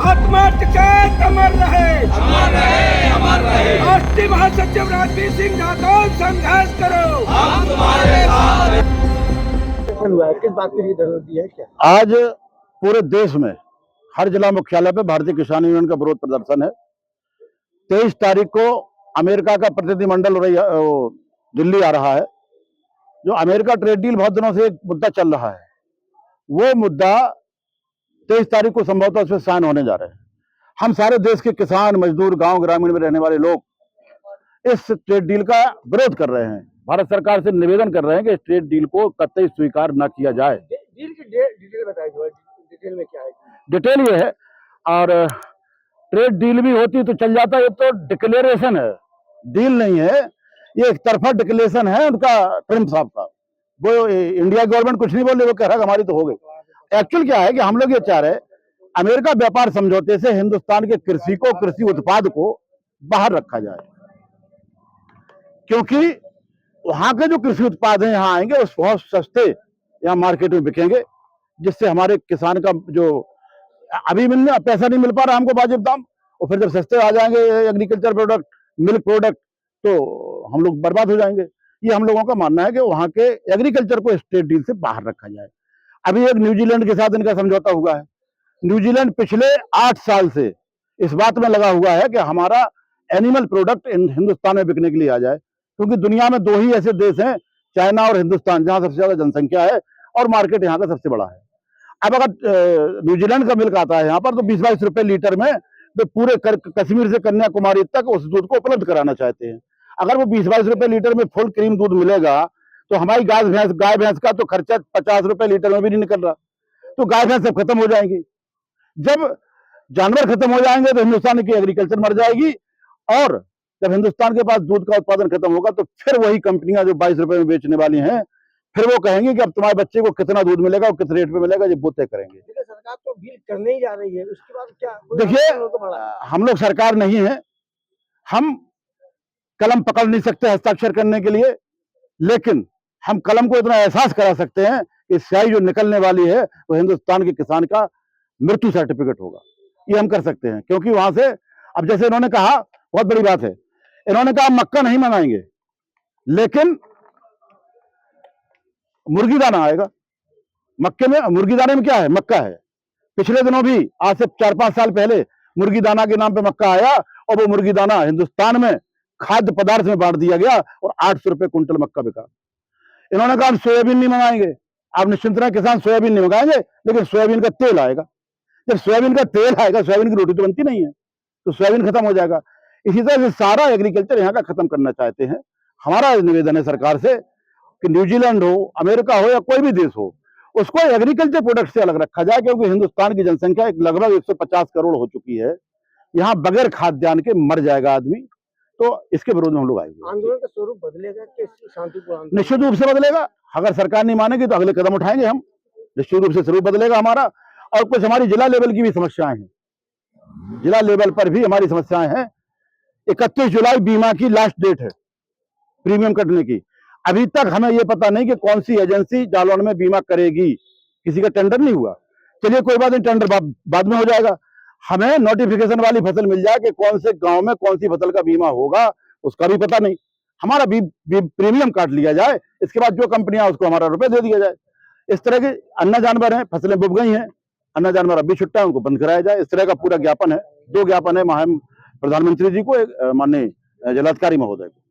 महात्मा टिकैत अमर रहे, अमर रहे, अमर रहे। राष्ट्रीय महासचिव रणबीर सिंह राठौर संघर्ष करो, हम तुम्हारे साथ हैं। किस बात की जरूरत है क्या? आज पूरे देश में हर जिला मुख्यालय पे भारतीय किसान यूनियन का विरोध प्रदर्शन है। 23 तारीख को अमेरिका का प्रतिनिधिमंडल दिल्ली आ रहा है। जो अमेरिका ट्रेड डील बहुत दिनों से एक मुद्दा चल रहा है, वो मुद्दा 23 तारीख को संभवतः उसमें साइन होने जा रहे हैं। हम सारे देश के किसान, मजदूर, गांव ग्रामीण में रहने वाले लोग इस ट्रेड डील का विरोध कर रहे हैं। भारत सरकार से निवेदन कर रहे हैं कि इस ट्रेड डील को कतई स्वीकार न किया जाए। डील की डिटेल बताइए, डिटेल में क्या है? डिटेल ये है, और ट्रेड डील भी होती तो चल जाता, ये तो डिक्लेरेशन है, डील नहीं है। ये एक तरफा डिक्लेरेशन है उनका, ट्रम्प साहब का। वो इंडिया गवर्नमेंट कुछ नहीं बोल रही, वो कह रहा है हमारी तो हो गई। एक्चुअल क्या है कि हम लोग ये चाह रहे हैं, अमेरिका व्यापार समझौते से हिंदुस्तान के कृषि को, कृषि उत्पाद को बाहर रखा जाए, क्योंकि वहां के जो कृषि उत्पाद हैं यहाँ आएंगे, उस बहुत सस्ते यहाँ मार्केट में बिकेंगे, जिससे हमारे किसान का जो अभी मिलने पैसा नहीं मिल पा रहा हमको वाजिब दाम, और फिर जब सस्ते आ जाएंगे एग्रीकल्चर प्रोडक्ट, मिल्क प्रोडक्ट, तो हम लोग बर्बाद हो जाएंगे। ये हम लोगों का मानना है कि वहां के एग्रीकल्चर को ट्रेड डील से बाहर रखा जाए। अभी एक न्यूजीलैंड के साथ इनका समझौता हुआ है। न्यूजीलैंड पिछले 8 साल से इस बात में लगा हुआ है कि हमारा एनिमल प्रोडक्ट हिंदुस्तान में बिकने के लिए आ जाए, क्योंकि दुनिया में 2 ही ऐसे देश हैं, चाइना और हिंदुस्तान, जहां सबसे ज्यादा जनसंख्या है और मार्केट यहाँ का सबसे बड़ा है। अब अगर न्यूजीलैंड का मिल्क आता है यहाँ पर, तो 20-22 रुपए लीटर में तो पूरे कश्मीर से कन्याकुमारी तक उस दूध को उपलब्ध कराना चाहते हैं। अगर वो 20-22 रुपए लीटर में फुल क्रीम दूध मिलेगा, तो हमारी गाय भैंस का तो खर्चा 50 रुपए लीटर में भी नहीं निकल रहा, तो गाय भैंस सब खत्म हो जाएंगी। जब जानवर खत्म हो जाएंगे तो हिंदुस्तान की एग्रीकल्चर मर जाएगी, और जब हिंदुस्तान के पास दूध का उत्पादन खत्म होगा, तो फिर वही कंपनियां जो 22 रुपए में बेचने वाली हैं, फिर वो कहेंगे कि अब तुम्हारे बच्चे को कितना दूध मिलेगा और किस रेट पे मिलेगा, ये वो तय करेंगे। सरकार तो डील करने ही जा रही है, उसके बाद क्या? देखिए, हम लोग सरकार नहीं है, हम कलम पकड़ नहीं सकते हस्ताक्षर करने के लिए, लेकिन हम कलम को इतना एहसास करा सकते हैं कि स्याही जो निकलने वाली है वो हिंदुस्तान के किसान का मृत्यु सर्टिफिकेट होगा। ये हम कर सकते हैं, क्योंकि वहां से, अब जैसे इन्होंने कहा, बहुत बड़ी बात है, इन्होंने कहा मक्का नहीं मनाएंगे, लेकिन मुर्गी दाना आएगा। मक्के में, मुर्गी दाने में क्या है? मक्का है। पिछले दिनों भी, आज से 4-5 साल पहले, मुर्गी दाना के नाम पे मक्का आया, और वो मुर्गी दाना हिंदुस्तान में खाद्य पदार्थ में बांट दिया गया, और 800 रुपए कुंटल मक्का बिका। इन्होंने कहा हम सोयाबीन नहीं मंगाएंगे। आप निश्चिंत रहे, किसान सोयाबीन नहीं मंगाएंगे, लेकिन सोयाबीन का तेल आएगा। जब सोयाबीन का तेल आएगा, सोयाबीन की रोटी तो बनती नहीं है, तो सोयाबीन खत्म हो जाएगा। इसी तरह से सारा एग्रीकल्चर यहाँ का खत्म करना चाहते हैं। हमारा निवेदन है सरकार से कि न्यूजीलैंड हो, अमेरिका हो, या कोई भी देश हो, उसको एग्रीकल्चर प्रोडक्ट से अलग रखा जाए, क्योंकि हिंदुस्तान की जनसंख्या लगभग 150 करोड़ हो चुकी है। यहाँ बगैर खाद्यान्न के मर जाएगा आदमी। तो इसके विरोध में हम लोग आएंगे। आंदोलन का स्वरूप बदलेगा कि शांतिपूर्ण? निश्चित रूप से बदलेगा। अगर सरकार नहीं मानेगी तो अगले कदम उठाएंगे हम। निश्चित रूप से स्वरूप बदलेगा हमारा। और कुछ हमारी जिला लेवल की भी समस्याएं हैं, जिला लेवल पर भी हमारी समस्याएं हैं। 31 जुलाई बीमा की लास्ट डेट है प्रीमियम कटने की। अभी तक हमें यह पता नहीं कि कौन सी एजेंसी जालौन में बीमा करेगी, किसी का टेंडर नहीं हुआ। चलिए कोई बात नहीं, टेंडर बाद में हो जाएगा। हमें नोटिफिकेशन वाली फसल मिल जाए कि कौन से गांव में कौन सी फसल का बीमा होगा, उसका भी पता नहीं। हमारा प्रीमियम काट लिया जाए, इसके बाद जो कंपनियां उसको हमारा रुपए दे दिया जाए। इस तरह के अन्य जानवर हैं, फसलें डूब गई हैं, अन्य जानवर अभी छुट्टा है, उनको बंद कराया जाए। इस तरह का पूरा ज्ञापन है, 2 ज्ञापन है प्रधानमंत्री जी को, माननीय जिलाधिकारी महोदय को।